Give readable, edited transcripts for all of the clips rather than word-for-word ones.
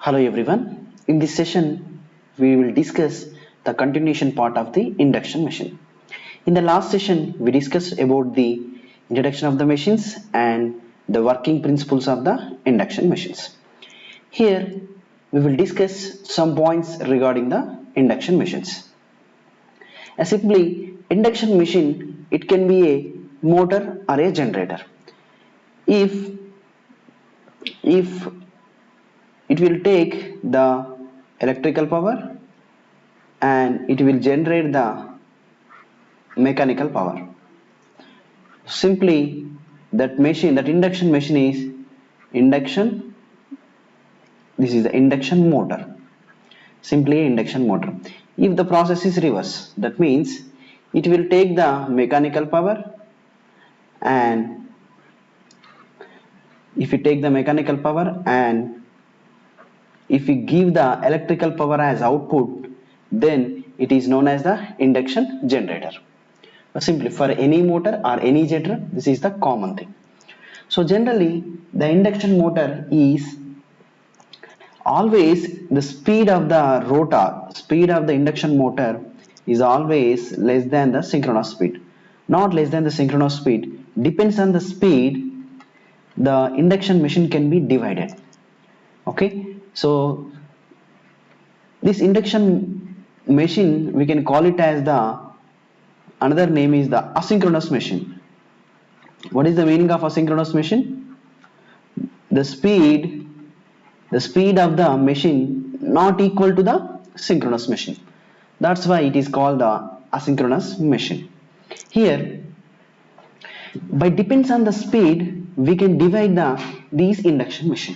Hello everyone. In this session, we will discuss the continuation part of the induction machine. In the last session, we discussed about the introduction of the machines and the working principles of the induction machines. Here, we will discuss some points regarding the induction machines. Simply, induction machine, it can be a motor or a generator. If if it will take the electrical power and it will generate the mechanical power. Simply that induction machine is induction. This is the induction motor. Simply induction motor. If the process is reverse, that means it will take the mechanical power, and if we take the mechanical power and if we give the electrical power as output, then it is known as the induction generator. Simply for any motor or any generator, this is the common thing. So generally the induction motor is always the speed of the rotor, speed of the induction motor is always less than the synchronous speed, not less than the synchronous speed. Depends on the speed, the induction machine can be divided. Okay, so this induction machine, we can call it as the, another name is the asynchronous machine. What is the meaning of asynchronous machine? The speed of the machine not equal to the synchronous machine. That's why it is called the asynchronous machine. Here, by depends on the speed, we can divide these induction machine.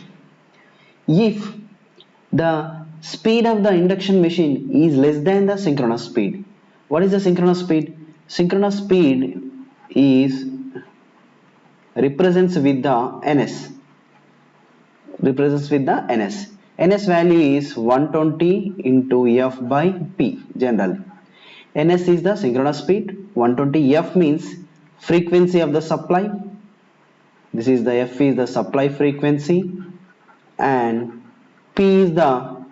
If the speed of the induction machine is less than the synchronous speed, what is the synchronous speed? Synchronous speed is represents with the ns, represents with the ns value is 120 into f by p. Generally ns is the synchronous speed, 120. F means frequency of the supply, this is the f is the supply frequency, and p is the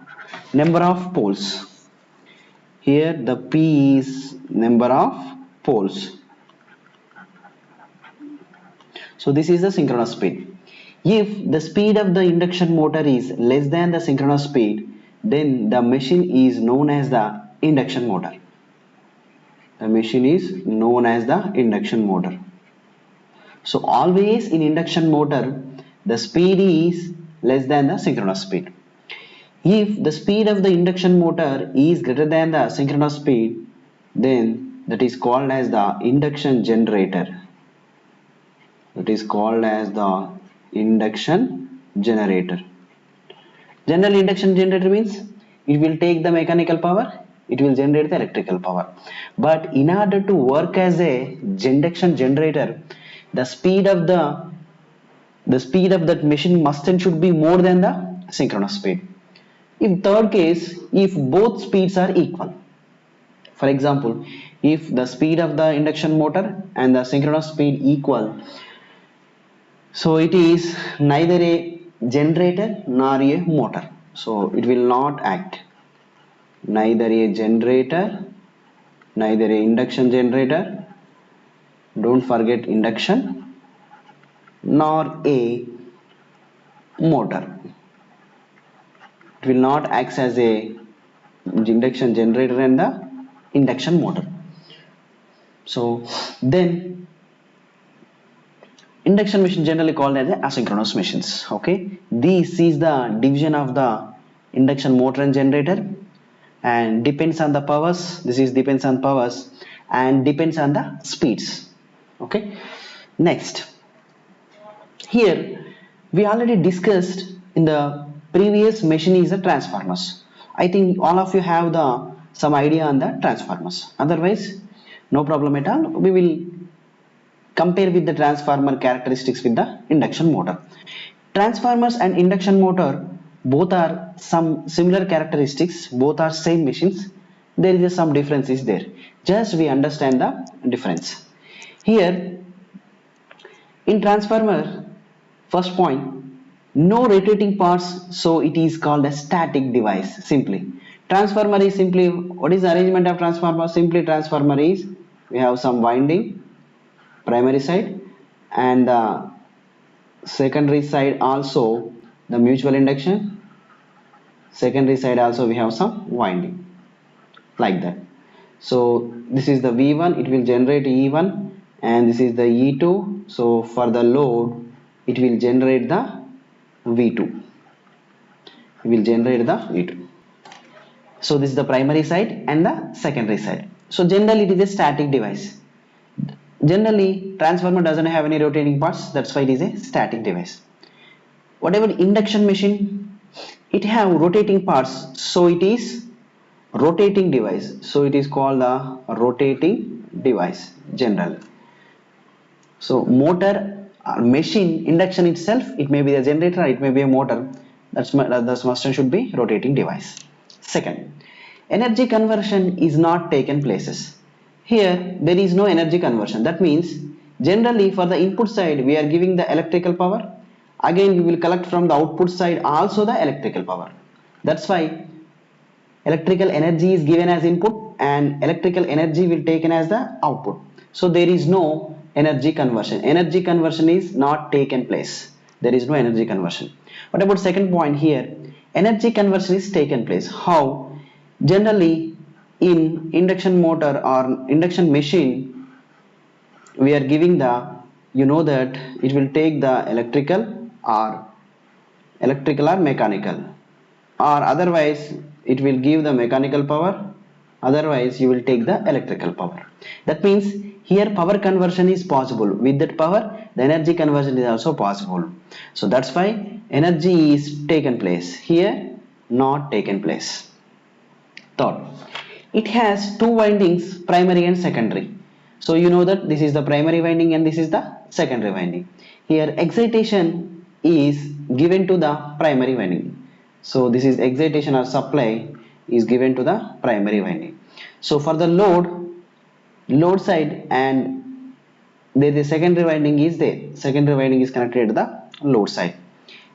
number of poles. Here the p is number of poles. So this is the synchronous speed. If the speed of the induction motor is less than the synchronous speed, then the machine is known as the induction motor. The machine is known as the induction motor. So always in induction motor, the speed is less than the synchronous speed. If the speed of the induction motor is greater than the synchronous speed, then that is called as the induction generator. That is called as the induction generator. General induction generator means it will take the mechanical power, it will generate the electrical power. But in order to work as a induction generator, the speed of that machine must and should be more than the synchronous speed. In third case, if both speeds are equal, for example, if the speed of the induction motor and the synchronous speed equal, so it is neither a generator nor a motor, so it will not act. Neither a generator, neither a induction generator, don't forget induction, nor a motor. It will not act as a induction generator and the induction motor. So then induction machine generally called as asynchronous machines. Okay, this is the division of the induction motor and generator, and depends on the powers. This is depends on powers and depends on the speeds. Okay, next, here we already discussed in the previous machine is the transformers. I think all of you have the some idea on the transformers. Otherwise, no problem at all. We will compare with the transformer characteristics with the induction motor. Transformers and induction motor both are some similar characteristics, both are same machines. There is some differences there. Just we understand the difference. Here in transformer, first point, No rotating parts, so it is called a static device. Simply, transformer is simply, what is the arrangement of transformer? Simply, transformer is, we have some winding, primary side, and the secondary side also the mutual induction, secondary side also we have some winding, like that. So this is the V1, it will generate E1, and this is the E2. So for the load it will generate the V2, it will generate the V2. So this is the primary side and the secondary side. So generally it is a static device. Generally transformer doesn't have any rotating parts, that's why it is a static device. Whatever induction machine, it have rotating parts, so it is rotating device, so it is called a rotating device generally. So motor or machine, induction itself, it may be a generator, it may be a motor, that's must and should be rotating device. Second, energy conversion is not taken places. Here there is no energy conversion. That means generally for the input side we are giving the electrical power, again we will collect from the output side also the electrical power. That's why electrical energy is given as input and electrical energy will taken as the output. So there is no energy conversion. Energy conversion is not taken place. There is no energy conversion. What about second point here? Energy conversion is taken place. How? Generally in induction motor or induction machine we are giving the, you know that it will take the electrical or mechanical, or otherwise it will give the mechanical power, otherwise you will take the electrical power. That means here power conversion is possible, with that power the energy conversion is also possible. So that's why energy is taken place, here not taken place. Third, it has two windings, primary and secondary. So you know that this is the primary winding and this is the secondary winding. Here excitation is given to the primary winding. So this is excitation or supply is given to the primary winding. So for the load side, and there the secondary winding is there. Secondary winding is connected to the load side.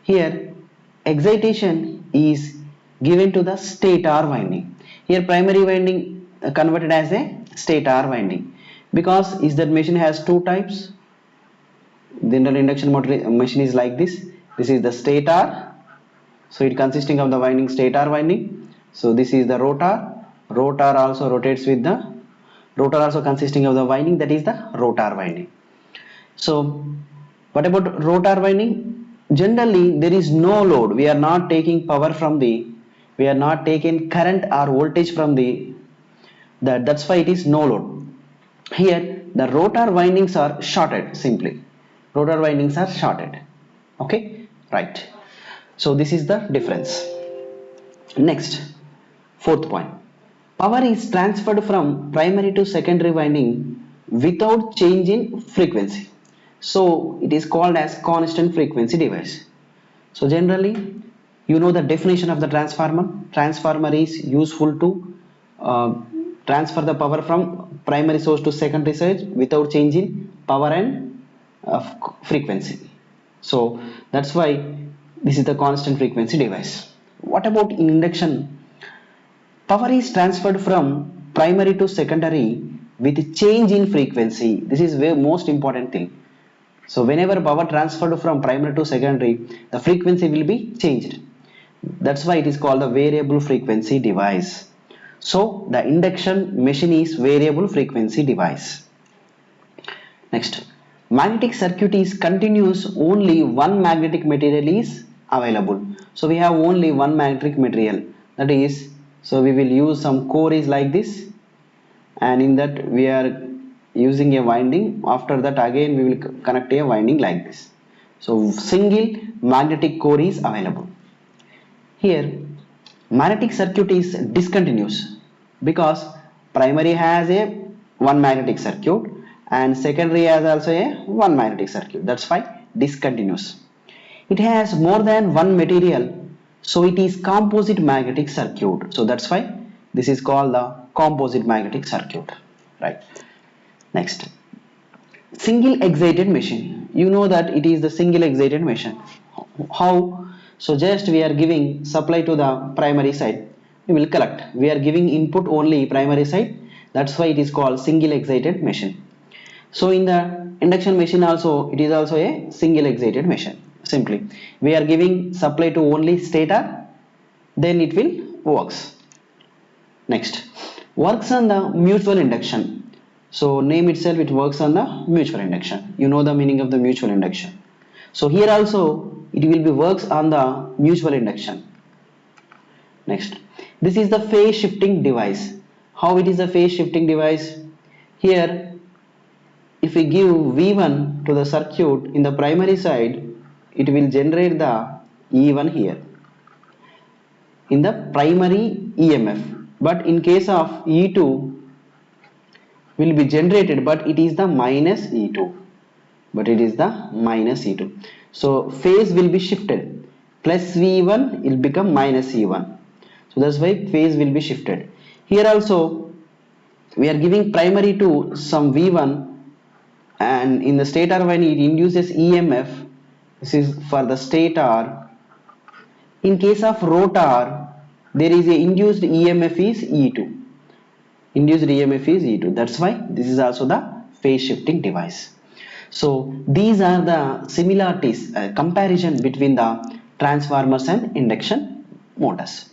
Here excitation is given to the stator winding. Here primary winding converted as a stator winding, because is that machine has two types. The induction motor machine is like this. This is the stator, so it consisting of the winding stator winding. So this is the rotor. Rotor also rotates with the rotor also consisting of the winding, that is the rotor winding. So what about rotor winding? Generally there is no load. We are not taking power from the, we are not taking current or voltage from the, that's why it is no load. Here the rotor windings are shorted simply. Rotor windings are shorted. Okay, right. So this is the difference. Next, fourth point. Power is transferred from primary to secondary winding without change in frequency. So it is called as constant frequency device. So generally, you know the definition of the transformer. Transformer is useful to uh, transfer the power from primary source to secondary source without changing power and frequency. So that's why this is the constant frequency device. What about in induction? Power is transferred from primary to secondary with change in frequency. This is the most important thing. So whenever power transferred from primary to secondary, the frequency will be changed. That's why it is called the variable frequency device. So the induction machine is variable frequency device. Next, magnetic circuit is continuous, only one magnetic material is available. So we have only one magnetic material, that is, so we will use some core is like this, and in that we are using a winding. After that again we will connect a winding like this. So single magnetic core is available. Here magnetic circuit is discontinuous because primary has a one magnetic circuit and secondary has also a one magnetic circuit, that's why discontinuous. It has more than one material, so it is composite magnetic circuit, so that's why this is called the composite magnetic circuit, right? Next, single excited machine. You know that it is the single excited machine. How? So just we are giving supply to the primary side, we will collect. We are giving input only primary side, that's why it is called single excited machine. So in the induction machine also, it is also a single excited machine. Simply we are giving supply to only stator, then it will works. Next, works on the mutual induction. So name itself, it works on the mutual induction. You know the meaning of the mutual induction. So here also it will be works on the mutual induction. Next, this is the phase shifting device. How it is a phase shifting device? Here, if we give V1 to the circuit in the primary side, it will generate the E1 here in the primary EMF. But in case of E2, will be generated, but it is the minus E2, but it is the minus E2. So phase will be shifted, plus V1 will become minus E1, so that's why phase will be shifted. Here also we are giving primary to some V1, and in the stator when it induces EMF, this is for the stator. In case of rotor, there is a induced EMF is E2, induced EMF is E2, that's why this is also the phase shifting device. So these are the similarities, comparison between the transformers and induction motors.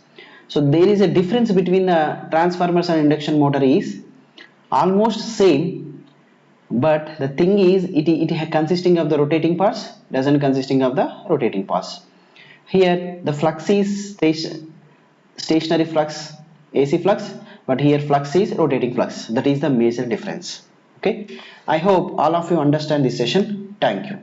So there is a difference between the transformers and induction motor is almost same, but the thing is it consisting of the rotating parts, doesn't consisting of the rotating parts. Here the flux is stationary flux, AC flux, but here flux is rotating flux. That is the major difference. Okay, I hope all of you understand this session. Thank you.